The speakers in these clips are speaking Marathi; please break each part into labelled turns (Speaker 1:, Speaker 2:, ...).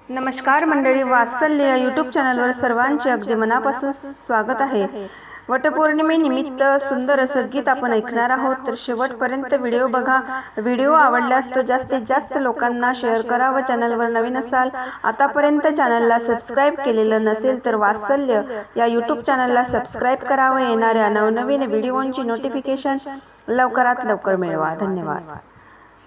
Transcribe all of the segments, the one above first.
Speaker 1: नमस्कार मंडळी, वात्सल्य या यूट्यूब चॅनलवर सर्वांचे अगदी मनापासून स्वागत आहे। वटपौर्णिमेनिमित्त सुंदर असं गीत आपण ऐकणार आहोत, तर शेवटपर्यंत व्हिडिओ बघा। व्हिडिओ आवडल्यास तो जास्तीत जास्त लोकांना शेअर करा व चॅनलवर नवीन असाल, आतापर्यंत चॅनलला सबस्क्राईब केलेलं नसेल तर वात्सल्य या यूट्यूब चॅनलला सबस्क्राईब करा व येणाऱ्या नवनवीन व्हिडिओंची नोटिफिकेशन लवकरात लवकर मिळवा। धन्यवाद।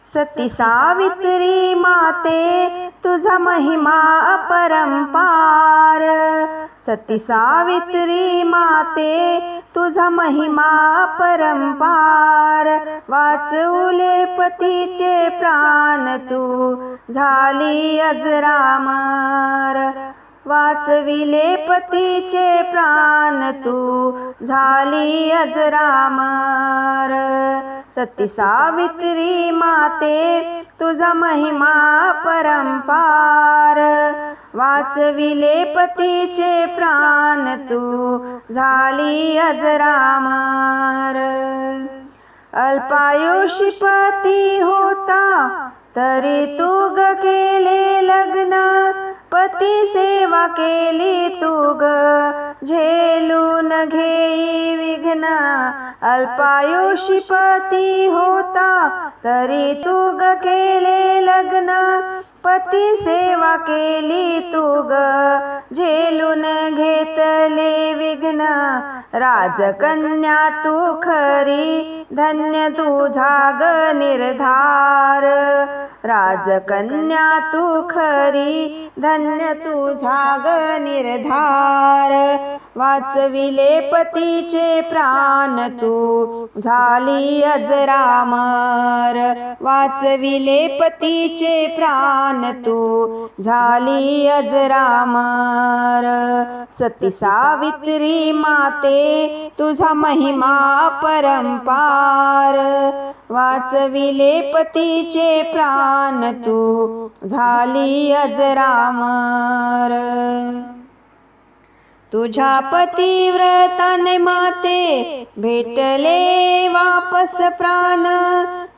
Speaker 1: सती सावित्री माते तुझा महिमा अपरंपार, सती सावित्री माते तुझा महिमा अपरंपार। वाचवले पतीचे प्राण तू झाली अजरामर, वाचविले पतीचे प्राण तू झाली अजरामर। सती सावित्री माते तुझा महिमा परंपार, वाचविले पतीचे प्राण तू झाली अजरामर। अल्पायुषी पती होता तरी तू ग केले लग्न, पती सेवा केली तू ग झेलून घेई विघ्न। अल्पायुषी पती होता तरी तू ग केले लग्न, पती सेवा केली तू ग झेलून घेतले विघ्न। राजकन्या तू खरी धन्य तुझा ग निर्धार, राजकन्या तू खरी धन्य तुझा ग निर्धार। वाचविले पतीचे प्राण तू झाली अजरामर, वाचविले पतीचे प्राण तू झाली अजरामर। सती सावित्री माते तुझा महिमा परंपार, वाचविले पतीचे प्राण तू झाली अजरामर। तुझ्या पतिव्रताने माते भेटले वापस प्राण,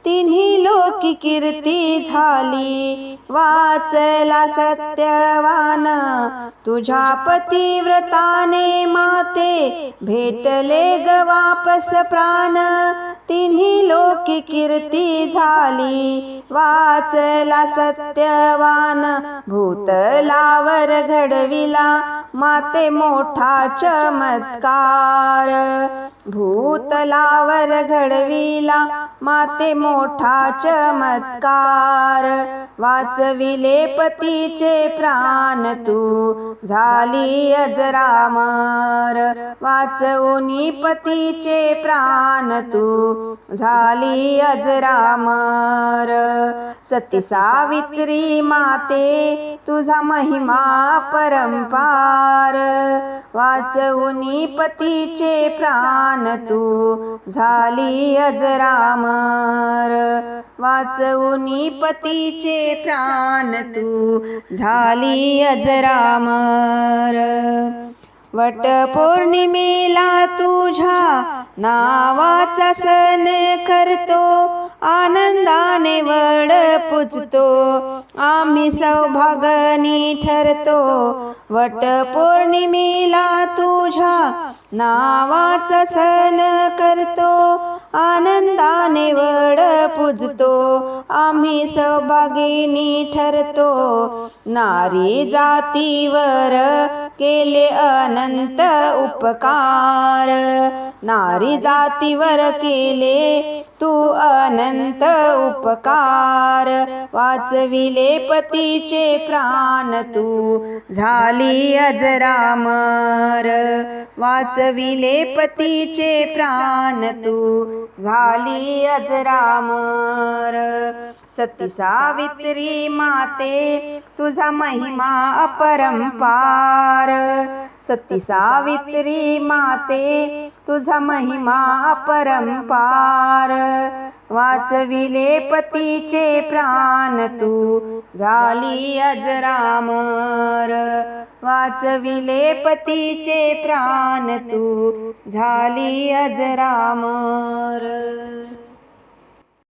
Speaker 1: तिन्ही लोकी कीर्ती झाली वाचला सत्यवान। तुझ्या पतिव्रताने माते भेटले ग वापस प्राण, तिन्ही लोकी कीर्ती झाली वाचला सत्यवान। भूतलावर घडविला माते मोठा चमत्कार, भूतलावर घडविला माते मोठा चमत्कार। वाचविले पतीचे प्राण तू झाली अजरामर, वाचवूनी पतीचे प्राण तू झाली अजरामर। सती सावित्री माते तुझा महिमा परंपार, वाचवूनी पतीचे प्राण तू झाली अजरामर, वाचवूनी पतीचे प्राण तू झाली अजरामर। वटपौर्णिमेला तुझ्या नावाचा सण करतो, आनंदाने वड पूजतो आम्ही सौभाग्यानी ठरतो। वटपौर्णिमेला तुझ्या नावाचा सण करतो, आनंदाने वड पूजतो आम्ही सौभागिनी ठरतो। नारी जातीवर केले अनंत उपकार, नारी जातीवर केले तू अनंत उपकार। वाचविले पतीचे प्राण तू झाली अजरामर, वाचविले पतीचे प्राण तू झाली अजरामर। सती सावित्री माते तुझा महिमा अपरंपार, सती सावित्री माते तुझा महिमा अपरंपार। वाचविले पतीचे प्राण तू झाली अजरामर, वाचविले पतीचे प्राण तू झाली अजरामर।